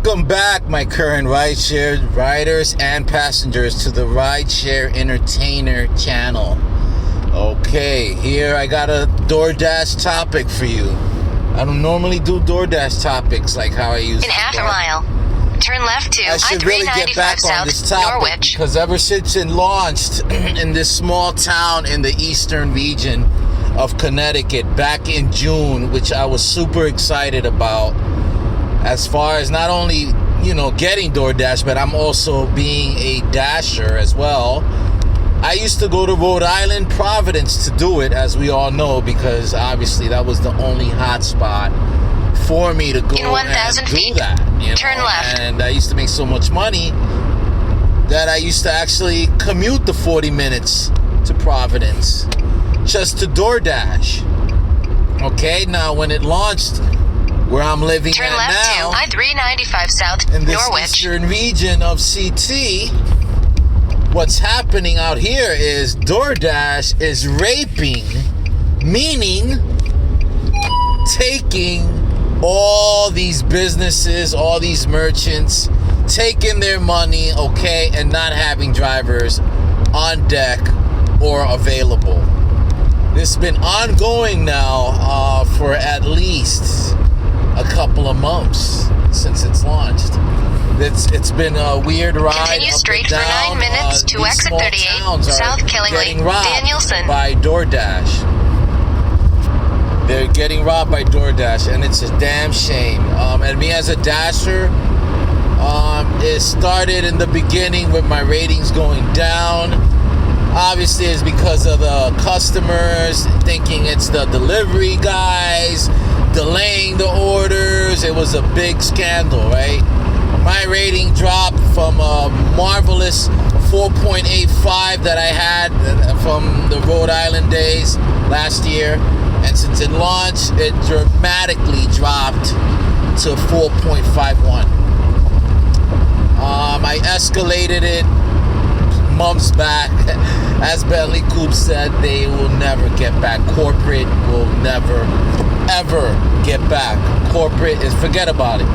Welcome back, my current rideshare riders and passengers, to the Rideshare Entertainer channel. Okay, here I got a Doordash topic for you. I don't normally do Doordash topics like how I used to. In half a mile, turn left to I should really get back on this topic Norwich. because ever since it launched in this small town in the eastern region of Connecticut back in June, which I was super excited about, as far as not only, getting DoorDash, but I'm also being a dasher as well. I used to go to Rhode Island, Providence to do it, as we all know, because obviously that was the only hot spot for me to go and do that. Turn left. And I used to make so much money that I used to actually commute the 40 minutes to Providence just to DoorDash. Okay, now when it launched where I'm living turn at left now, to I-395 South, in this Norwich. eastern region of CT, what's happening out here is DoorDash is raping, meaning taking all these businesses, all these merchants, taking their money, okay, and not having drivers on deck or available. This has been ongoing now for at least a couple of months since it's launched. It's been a weird ride. Continue up straight and down. for 9 minutes to These exit small 38, towns are South Killingly, getting robbed Danielson. by DoorDash. They're getting robbed by DoorDash, and it's a damn shame. And me as a dasher, it started in the beginning with my ratings going down. Obviously, it's because of the customers thinking it's the delivery guys delaying the orders. It was a big scandal, right? My rating dropped from a marvelous 4.85 that I had from the Rhode Island days last year. And since it launched, it dramatically dropped to 4.51. I escalated it months back. As Bentley Coupe said, they will never get back. Corporate will never, ever get back. Corporate is, forget about it.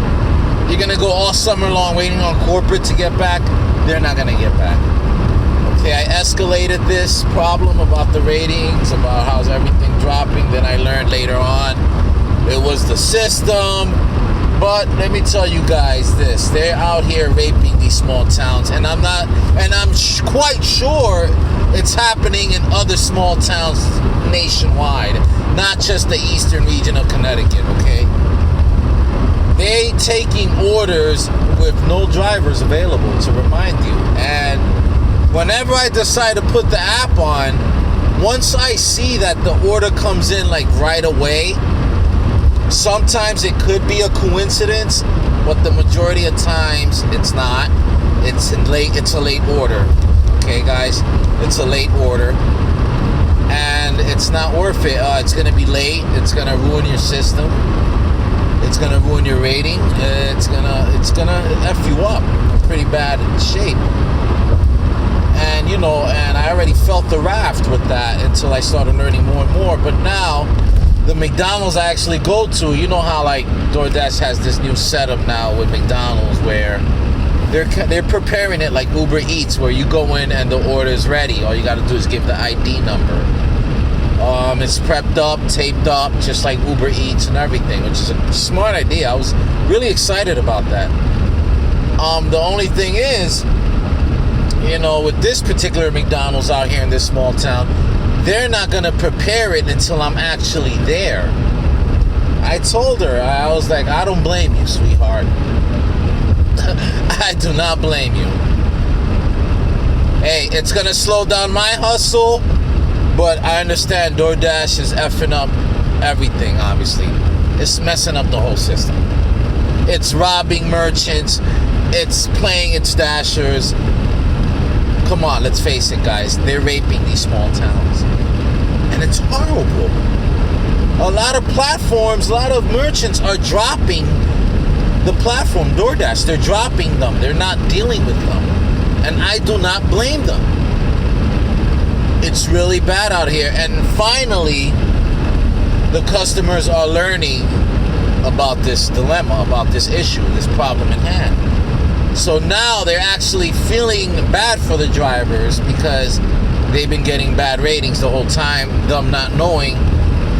You're going to go all summer long waiting on corporate to get back. They're not going to get back. Okay, I escalated this problem about the ratings, about how's everything dropping. Then I learned later on it was the system. But let me tell you guys this: they're out here raping these small towns, and I'm quite sure it's happening in other small towns nationwide, not just the eastern region of Connecticut. Okay, they taking orders with no drivers available, to remind you. And whenever I decide to put the app on, once I see that the order comes in like right away, sometimes it could be a coincidence, but the majority of times it's not. It's a late order. Okay, guys, it's a late order, and it's not worth it. It's gonna be late. It's gonna ruin your system. It's gonna ruin your rating. It's gonna f you up in pretty bad shape. And and I already felt the raft with that until I started learning more and more. But now, the McDonald's I actually go to, you know how like DoorDash has this new setup now with McDonald's where they're preparing it like Uber Eats, where you go in and the order is ready. All you got to do is give the ID number. It's prepped up, taped up, just like Uber Eats and everything, which is a smart idea. I was really excited about that. The only thing is, with this particular McDonald's out here in this small town, they're not going to prepare it until I'm actually there. I told her, I was like, I don't blame you, sweetheart. I do not blame you. Hey, it's going to slow down my hustle, but I understand DoorDash is effing up everything, obviously. It's messing up the whole system. It's robbing merchants. It's playing its dashers. Come on, let's face it, guys. They're raping these small towns. And it's horrible. A lot of platforms, a lot of merchants are dropping the platform, DoorDash. They're dropping them. They're not dealing with them. And I do not blame them. It's really bad out here. And finally, the customers are learning about this dilemma, about this issue, this problem in hand. So now they're actually feeling bad for the drivers because they've been getting bad ratings the whole time, them not knowing,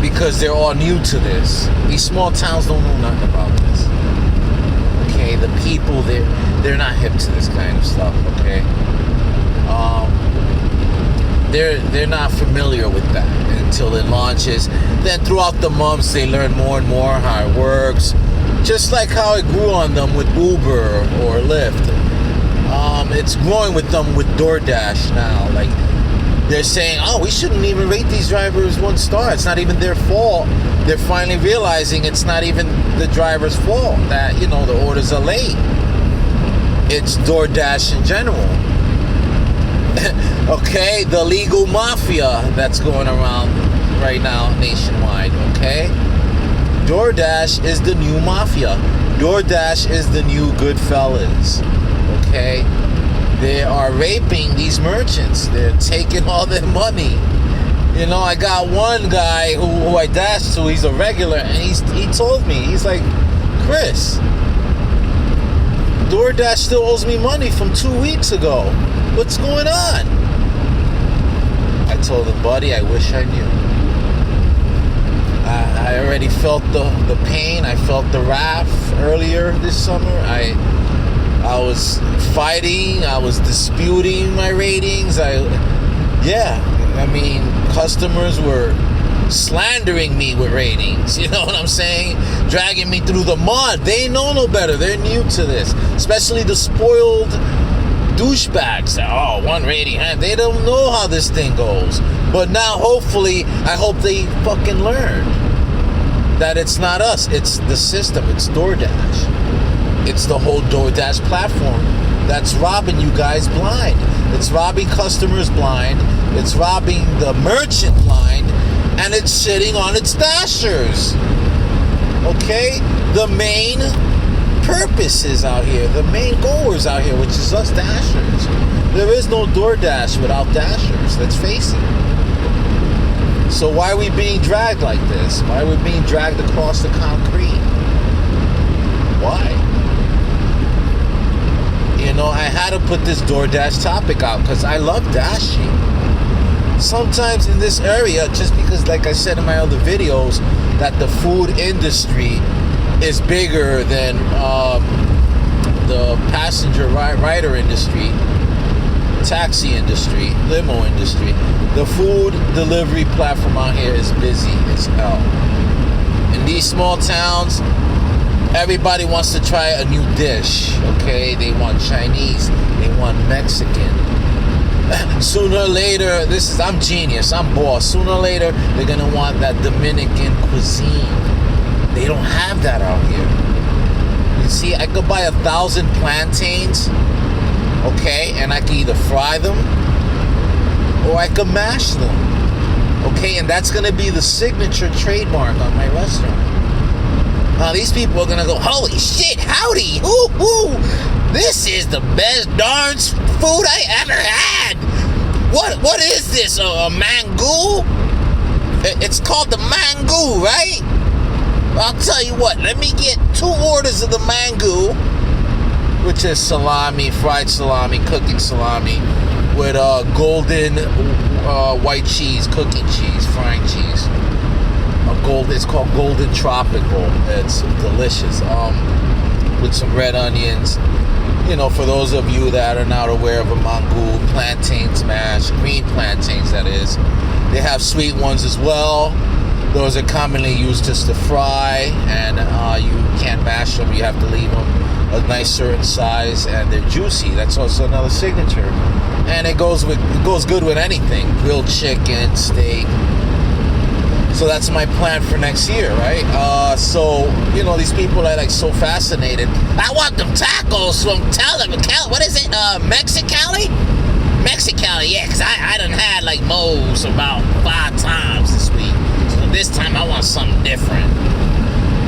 because they're all new to this. These small towns don't know nothing about this. Okay, the people, they're not hip to this kind of stuff, okay? They're not familiar with that until it launches. Then throughout the months, they learn more and more how it works. Just like how it grew on them with Uber or Lyft. It's growing with them with Doordash now. Like, they're saying, oh, we shouldn't even rate these drivers 1 star. It's not even their fault. They're finally realizing it's not even the driver's fault that, the orders are late. It's Doordash in general. Okay, the legal mafia that's going around right now nationwide, okay? DoorDash is the new mafia. DoorDash is the new Goodfellas, okay? They are raping these merchants. They're taking all their money. I got one guy who I dashed to, he's a regular, and he told me, he's like, Chris, DoorDash still owes me money from 2 weeks ago. What's going on? I told him, buddy, I wish I knew. I already felt the pain. I felt the wrath earlier this summer. I was fighting. I was disputing my ratings. Customers were slandering me with ratings. You know what I'm saying? Dragging me through the mud. They know no better. They're new to this. Especially the spoiled douchebags. Oh, 1 rating. They don't know how this thing goes. But now, hopefully, I hope they fucking learn that it's not us. It's the system. It's DoorDash. It's the whole DoorDash platform that's robbing you guys blind. It's robbing customers blind. It's robbing the merchant blind. And it's sitting on its dashers. Okay? The main purposes out here, the main goers out here, which is us dashers. There is no DoorDash without dashers. Let's face it. So why are we being dragged like this? Why are we being dragged across the concrete? Why? I had to put this DoorDash topic out because I love dashing. Sometimes in this area, just because, like I said in my other videos, that the food industry is bigger than the passenger rider industry, taxi industry, limo industry. The food delivery platform out here is busy as hell. In these small towns, everybody wants to try a new dish, okay? They want Chinese, they want Mexican. Sooner or later, I'm genius, I'm boss. Sooner or later, they're gonna want that Dominican cuisine. They don't have that out here. You see, I could buy 1,000 plantains, okay, and I can either fry them or I could mash them, okay, and that's gonna be the signature trademark on my restaurant. Now these people are gonna go, holy shit, howdy, woo, this is the best darn food I ever had. What is this, a mangoo? It's called the mangoo, right? I'll tell you what, let me get 2 orders of the mangoo, which is salami, fried salami, cooking salami, with golden white cheese, cooking cheese, frying cheese. It's called Golden Tropical. It's delicious. With some red onions. For those of you that are not aware of a mangoo, plantains mash, green plantains that is. They have sweet ones as well. Those are commonly used just to fry, and you can't mash them. You have to leave them a nice certain size, and they're juicy. That's also another signature. And it goes good with anything. Grilled chicken, steak. So that's my plan for next year, right? These people are like so fascinated. I want them tacos from what is it? Mexicali? Mexicali, yeah, because I done had like Moe's about 5 times this week. So this time I want something different.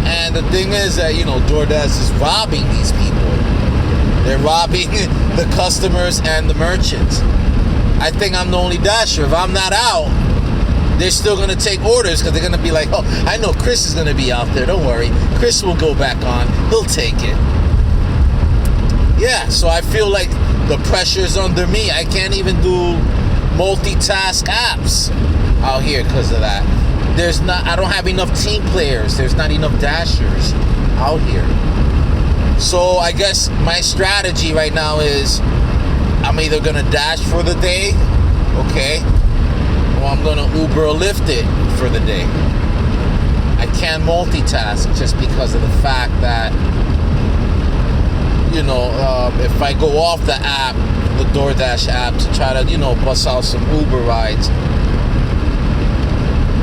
And the thing is that, DoorDash is robbing these people. They're robbing the customers and the merchants. I think I'm the only dasher. If I'm not out, they're still going to take orders because they're going to be like, oh, I know Chris is going to be out there. Don't worry. Chris will go back on. He'll take it. Yeah, so I feel like the pressure's under me. I can't even do multitask apps out here because of that. I don't have enough team players. There's not enough dashers out here. So I guess my strategy right now is I'm either going to dash for the day, okay, or I'm going to Uber or Lyft it for the day. I can't multitask just because of the fact that, you know, if I go off the app, the Doordash app, to try to, you know, bust out some Uber rides,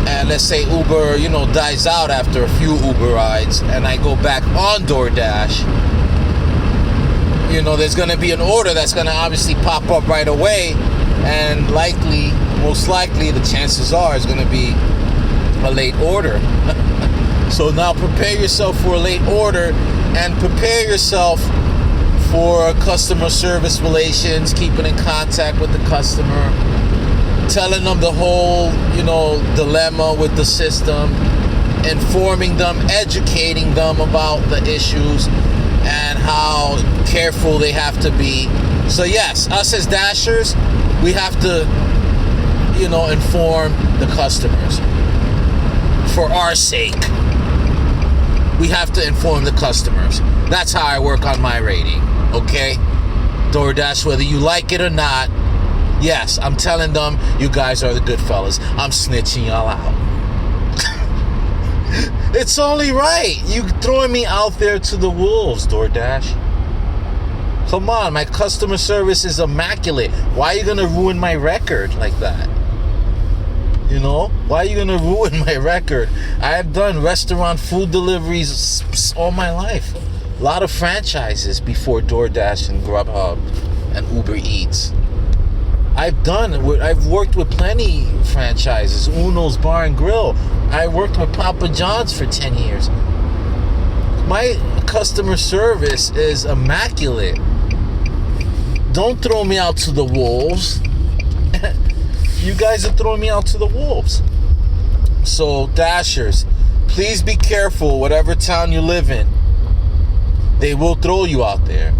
and let's say Uber, you know, dies out after a few Uber rides, and I go back on Doordash, you know, there's going to be an order that's going to obviously pop up right away, and most likely, the chances are it's going to be a late order. So now prepare yourself for a late order, and prepare yourself for customer service relations, keeping in contact with the customer, telling them the whole, you know, dilemma with the system, informing them, educating them about the issues and how careful they have to be. So yes, us as dashers, we have to, you know, inform the customers. For our sake, we have to inform the customers. That's how I work on my rating, okay? Doordash, whether you like it or not, yes, I'm telling them, you guys are the good fellas. I'm snitching y'all out. It's only right. You throwing me out there to the wolves, Doordash. Come on, my customer service is immaculate. Why are you going to ruin my record like that? You know? Why are you going to ruin my record? I have done restaurant food deliveries all my life. A lot of franchises before Doordash and Grubhub and Uber Eats. I've worked with plenty franchises. Uno's Bar and Grill. I worked with Papa John's for 10 years. My customer service is immaculate. Don't throw me out to the wolves. You guys are throwing me out to the wolves. So, Dashers, please be careful whatever town you live in. They will throw you out there.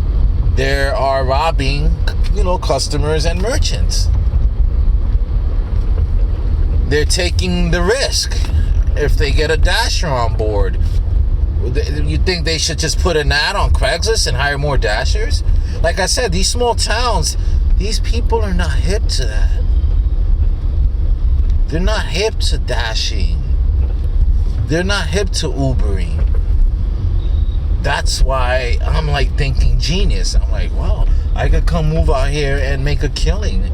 They are robbing, you know, customers and merchants. They're taking the risk. If they get a dasher on board, you think they should just put an ad on Craigslist and hire more dashers? Like I said, these small towns, these people are not hip to that. They're not hip to dashing. They're not hip to Ubering. That's why I'm like thinking genius. I'm like, wow, I could come move out here and make a killing.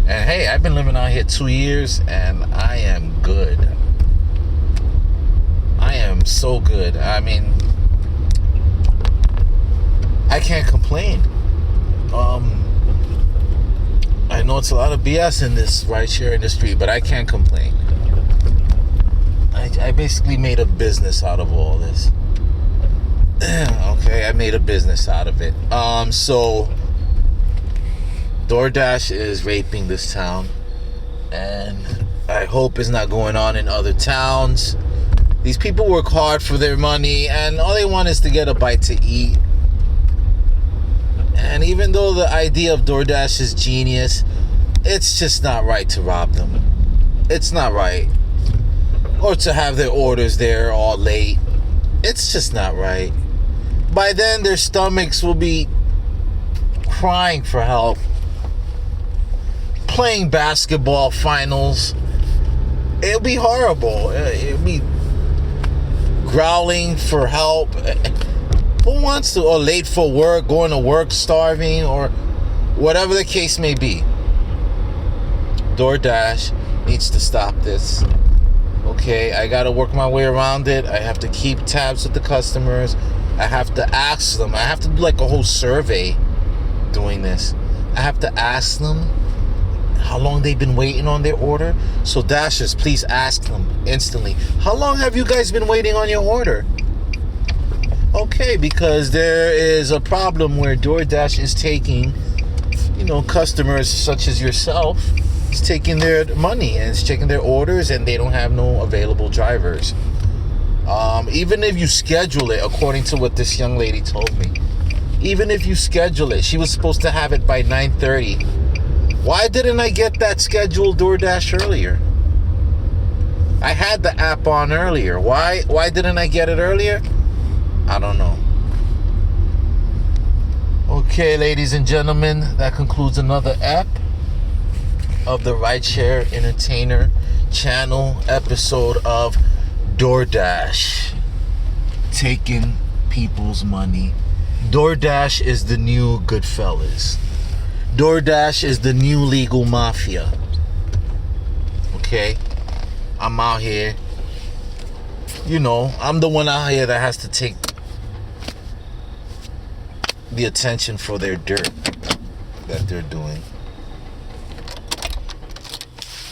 And hey, I've been living out here 2 years and I am good. I am so good. I mean, I can't complain. I know it's a lot of BS in this rideshare industry, but I can't complain. I basically made a business out of all this. Okay, I made a business out of it. So Doordash is raping this town, and I hope it's not going on in other towns. These people work hard for their money, and all they want is to get a bite to eat. And even though the idea of Doordash is genius, it's just not right to rob them. It's not right. Or to have their orders there all late. It's just not right. By then, their stomachs will be crying for help. Playing basketball finals. It'll be horrible. It'll be growling for help. Who wants to, or late for work, going to work starving, or whatever the case may be. Doordash needs to stop this. Okay, I gotta work my way around it. I have to keep tabs with the customers. I have to ask them. I have to do like a whole survey doing this. I have to ask them how long they've been waiting on their order. So Dashers, please ask them instantly. How long have you guys been waiting on your order? Okay, because there is a problem where Doordash is taking, you know, customers such as yourself It's taking their money and it's taking their orders, and they don't have no available drivers. Even if you schedule it, according to what this young lady told me, even if you schedule it, she was supposed to have it by 9:30. Why didn't I get that scheduled Doordash earlier? I had the app on earlier. Why didn't I get it earlier? I don't know. Okay, ladies and gentlemen, that concludes another ep of the Rideshare Entertainer channel episode of Doordash, taking people's money. Doordash is the new Goodfellas. Doordash is the new legal mafia. Okay? I'm out here. You know, I'm the one out here that has to take the attention for their dirt that they're doing.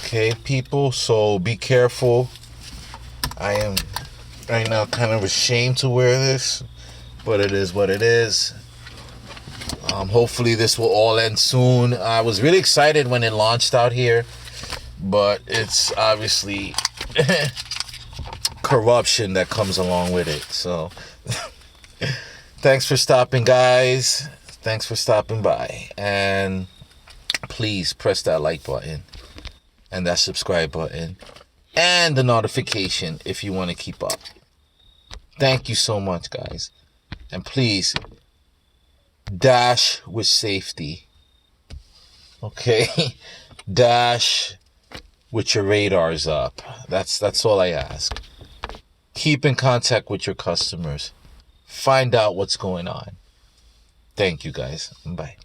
Okay, people, so be careful. I am right now kind of ashamed to wear this, but it is what it is. Hopefully this will all end soon. I was really excited when it launched out here, but it's obviously corruption that comes along with it. So thanks for stopping, guys. Thanks for stopping by. And please press that like button and that subscribe button and the notification if you want to keep up. Thank you so much, guys. And please dash with safety. Okay? Dash with your radars up. That's all I ask. Keep in contact with your customers. Find out what's going on. Thank you, guys. Bye.